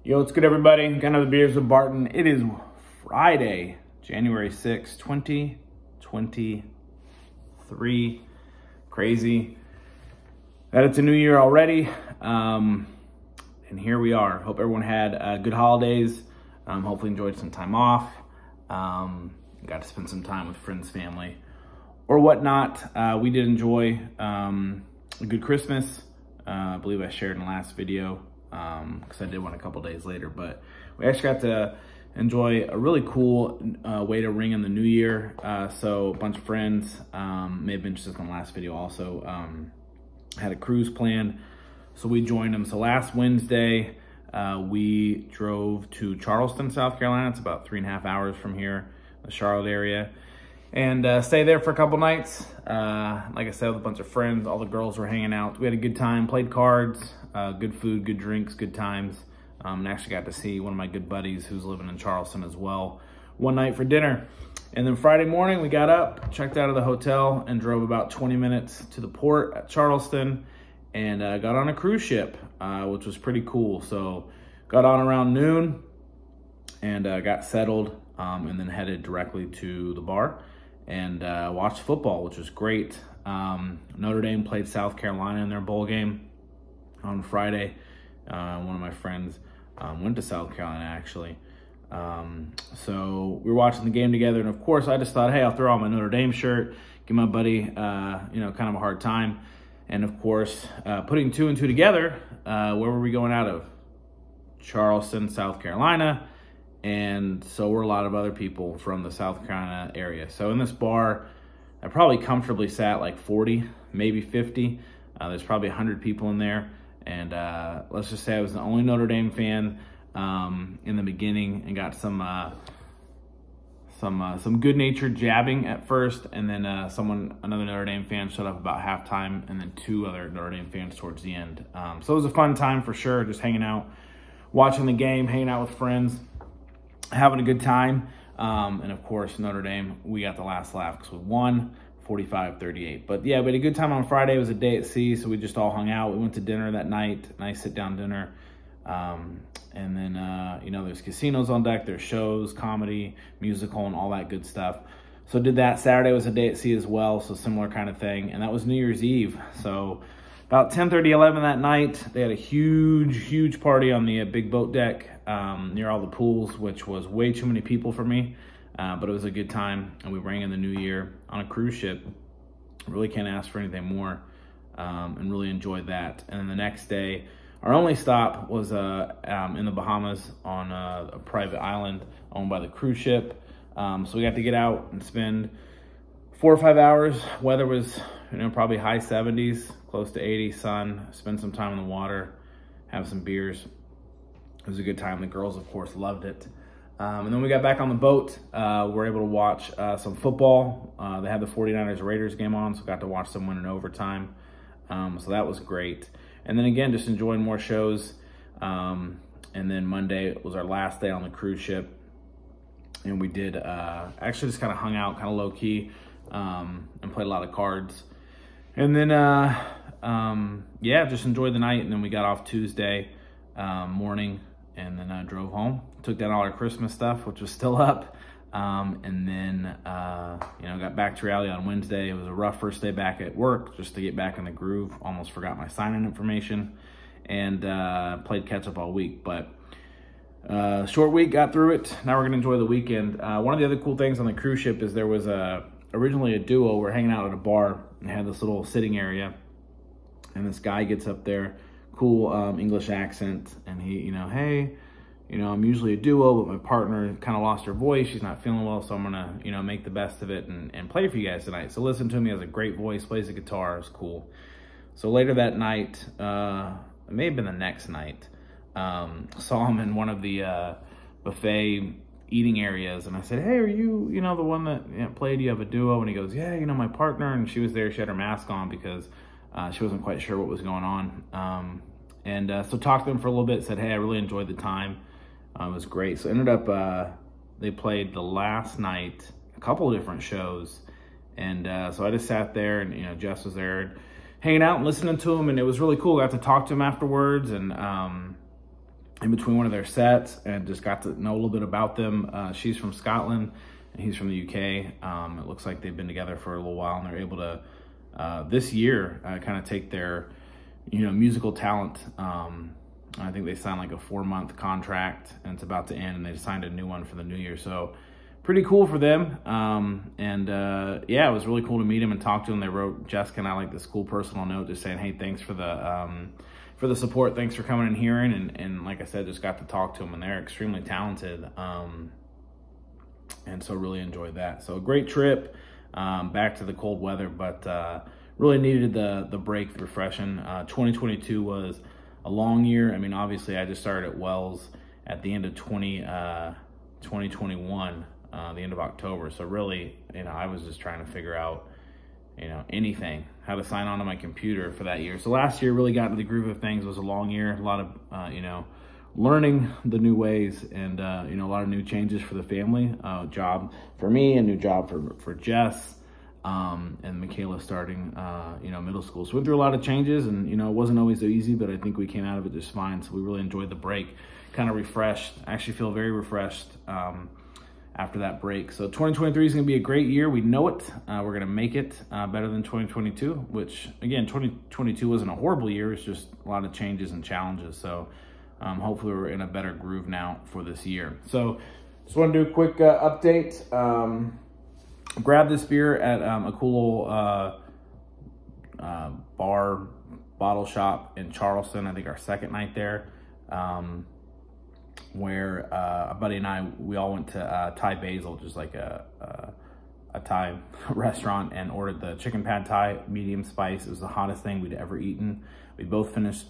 Yo, what's good, everybody? Got another Beers with Barton. It is Friday, January 6th, 2023. Crazy that it's a new year already. And here we are. Hope everyone had good holidays. Hopefully enjoyed some time off. Got to spend some time with friends, family, or whatnot. We did enjoy a good Christmas. I believe I shared in the last video. Because I did one a couple days later, but we actually got to enjoy a really cool way to ring in the new year. So a bunch of friends, may have been just in the last video also, had a cruise planned, so we joined them. So last Wednesday, we drove to Charleston, South Carolina. It's about 3.5 hours from here, the Charlotte area, and stay there for a couple nights. Like I said, with a bunch of friends, all the girls were hanging out. We had a good time, played cards, good food, good drinks, good times. And actually got to see one of my good buddies who's living in Charleston as well one night for dinner. And then Friday morning, we got up, checked out of the hotel, and drove about 20 minutes to the port at Charleston, and got on a cruise ship, which was pretty cool. So got on around noon and got settled, and then headed directly to the bar and watched football, which was great. Notre Dame played South Carolina in their bowl game on Friday. One of my friends went to South Carolina, actually. So we were watching the game together, and of course I just thought, hey, I'll throw on my Notre Dame shirt, give my buddy kind of a hard time. And of course, putting two and two together, where were we going out of? Charleston, South Carolina. And so were a lot of other people from the South Carolina area. So in this bar, I probably comfortably sat like 40, maybe 50. There's probably 100 people in there. And let's just say I was the only Notre Dame fan in the beginning, and got some good-natured jabbing at first, and then another Notre Dame fan showed up about halftime, and then two other Notre Dame fans towards the end. So it was a fun time for sure, just hanging out, watching the game, hanging out with friends, having a good time. And of course, Notre Dame, we got the last laugh because we won 45-38. But yeah, we had a good time on Friday. It was a day at sea, so we just all hung out. We went to dinner that night, nice sit-down dinner. And then, there's casinos on deck, there's shows, comedy, musical, and all that good stuff. So did that. Saturday was a day at sea as well, so similar kind of thing. And that was New Year's Eve. So about 10:30, 11 that night, they had a huge party on the big boat deck near all the pools, which was way too many people for me. But it was a good time, and we rang in the new year on a cruise ship. Really can't ask for anything more, and really enjoyed that. And then the next day, our only stop was in the Bahamas on a private island owned by the cruise ship. So we got to get out and spend 4 or 5 hours. Weather was, probably high 70s, close to 80, sun. Spend some time in the water, have some beers. It was a good time. The girls, of course, loved it. And then we got back on the boat. We were able to watch some football. They had the 49ers-Raiders game on, so got to watch them win in overtime. So that was great. And then again, just enjoying more shows. And then Monday was our last day on the cruise ship. And we did actually just kind of hung out, kind of low-key, and played a lot of cards. And then, just enjoyed the night. And then we got off Tuesday morning, and then I drove home. Took down all our Christmas stuff, which was still up. And then, got back to reality on Wednesday. It was a rough first day back at work, just to get back in the groove. Almost forgot my sign-in information, and played catch-up all week. But short week, got through it. Now we're going to enjoy the weekend. One of the other cool things on the cruise ship is there was originally a duo. We're hanging out at a bar and had this little sitting area. And this guy gets up there, cool English accent, and he, hey, I'm usually a duo, but my partner kind of lost her voice. She's not feeling well, so I'm going to, make the best of it and play for you guys tonight. So listen to him. He has a great voice, plays the guitar. It's cool. So later that night, it may have been the next night, saw him in one of the buffet eating areas. And I said, hey, are you, the one that played? You have a duo? And he goes, yeah, my partner. And she was there. She had her mask on because she wasn't quite sure what was going on. So talked to him for a little bit, said, hey, I really enjoyed the time. It was great. So ended up, they played the last night, a couple of different shows. And so I just sat there, and, Jess was there hanging out and listening to him. And it was really cool. I got to talk to him afterwards. And in between one of their sets and just got to know a little bit about them. She's from Scotland and he's from the UK. It looks like they've been together for a little while, and they're able to this year kind of take their musical talent. I think they signed like a 4-month contract, and it's about to end, and they signed a new one for the new year. So pretty cool for them. Yeah, it was really cool to meet them and talk to them. They wrote Jessica and I like this cool personal note just saying, hey, thanks for the support. Thanks for coming and hearing. And like I said, just got to talk to them, and they're extremely talented. And so really enjoyed that. So a great trip back to the cold weather, but really needed the break, refreshing. 2022 was a long year. I mean, obviously I just started at Wells at the end of 2021, the end of October. So really, I was just trying to figure out, anything, how to sign on to my computer for that year. So last year really got into the groove of things. It was a long year, a lot of, learning the new ways, and, a lot of new changes for the family, job for me, a new job for Jess, and Michaela starting, middle school. So went through a lot of changes, and, it wasn't always so easy, but I think we came out of it just fine. So we really enjoyed the break, kind of refreshed. I actually feel very refreshed, after that break. So 2023 is going to be a great year. We know it. We're going to make it better than 2022, which again, 2022 wasn't a horrible year. It's just a lot of changes and challenges. So hopefully we're in a better groove now for this year. So just want to do a quick update. Grab this beer at a cool bar, bottle shop in Charleston. I think our second night there. Where a buddy and I, we all went to Thai Basil, just like a Thai restaurant, and ordered the chicken pad Thai, medium spice. It was the hottest thing we'd ever eaten. We both finished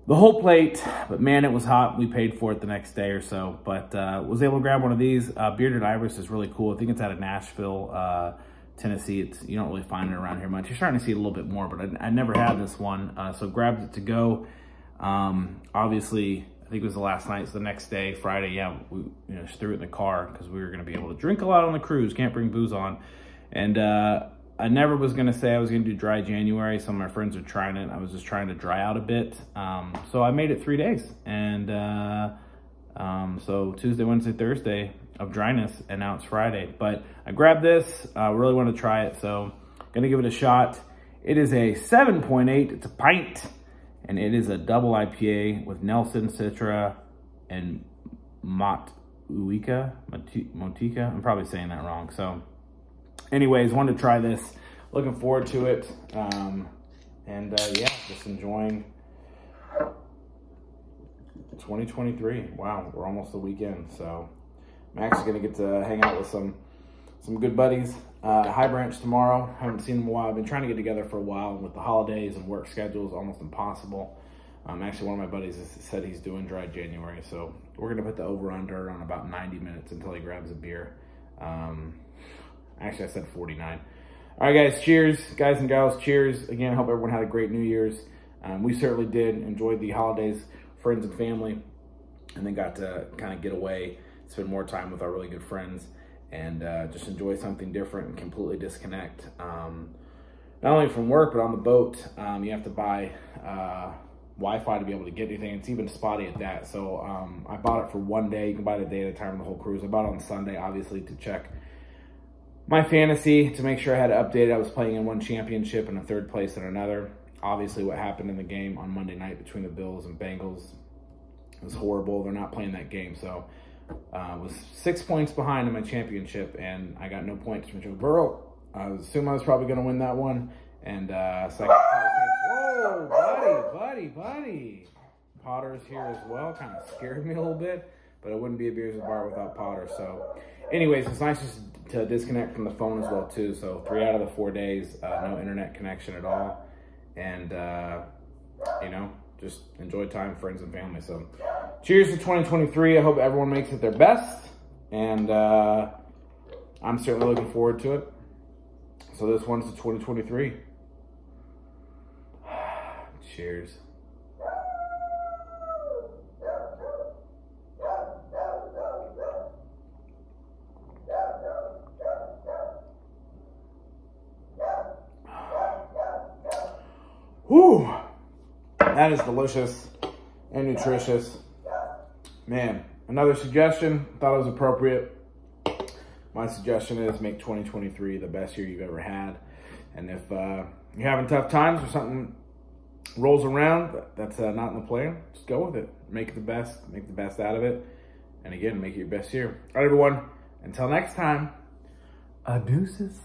the whole plate, but man, it was hot. We paid for it the next day or so, but was able to grab one of these. Bearded Iris is really cool. I think it's out of Nashville, Tennessee. You don't really find it around here much. You're starting to see it a little bit more, but I never had this one, so grabbed it to go. Obviously, I think it was the last night, so the next day, Friday, yeah, we just threw it in the car because we were going to be able to drink a lot on the cruise. Can't bring booze on. And I never was going to say I was going to do dry January. Some of my friends are trying it. I was just trying to dry out a bit. So I made it 3 days. And so Tuesday, Wednesday, Thursday of dryness, and now it's Friday. But I grabbed this. I really want to try it, so going to give it a shot. It is a 7.8. It's a pint. And it is a double IPA with Nelson, Citra, and Motueka. I'm probably saying that wrong. So anyways, wanted to try this. Looking forward to it. Yeah, just enjoying 2023. Wow, we're almost the weekend. So I'm actually going to get to hang out with some good buddies. High Branch tomorrow. Haven't seen them in a while. I've been trying to get together for a while, and with the holidays and work schedules, almost impossible. Actually, one of my buddies said he's doing dry January, so we're gonna put the over/under on about 90 minutes until he grabs a beer. Actually, I said 49. All right, guys. Cheers, guys and gals. Cheers again. I hope everyone had a great New Year's. We certainly did. Enjoyed the holidays, friends and family, and then got to kind of get away, spend more time with our really good friends, and just enjoy something different and completely disconnect. Not only from work, but on the boat, you have to buy Wi-Fi to be able to get anything. It's even spotty at that. So I bought it for 1 day. You can buy it a day at a time on the whole cruise. I bought it on Sunday, obviously, to check my fantasy, to make sure I had it updated. I was playing in one championship and a third place in another. Obviously, what happened in the game on Monday night between the Bills and Bengals was horrible. They're not playing that game. So was 6 points behind in my championship, and I got no points from Joe Burrow. I was assuming I was probably going to win that one. And second, whoa, buddy. Potter's here as well. Kind of scared me a little bit, but it wouldn't be a Beers at the Bar without Potter. So anyways, it's nice just to disconnect from the phone as well too. So 3 out of the 4 days, no internet connection at all. And, just enjoy time, friends and family. So cheers to 2023. I hope everyone makes it their best. And I'm certainly looking forward to it. So this one's to 2023. Cheers. Whew. That is delicious. and nutritious. Man, another suggestion, thought it was appropriate. My suggestion is make 2023 the best year you've ever had. And if you're having tough times or something rolls around that's not in the plan, just go with it. Make it the best. Make the best out of it. And again, make it your best year. All right, everyone. Until next time, adeuces.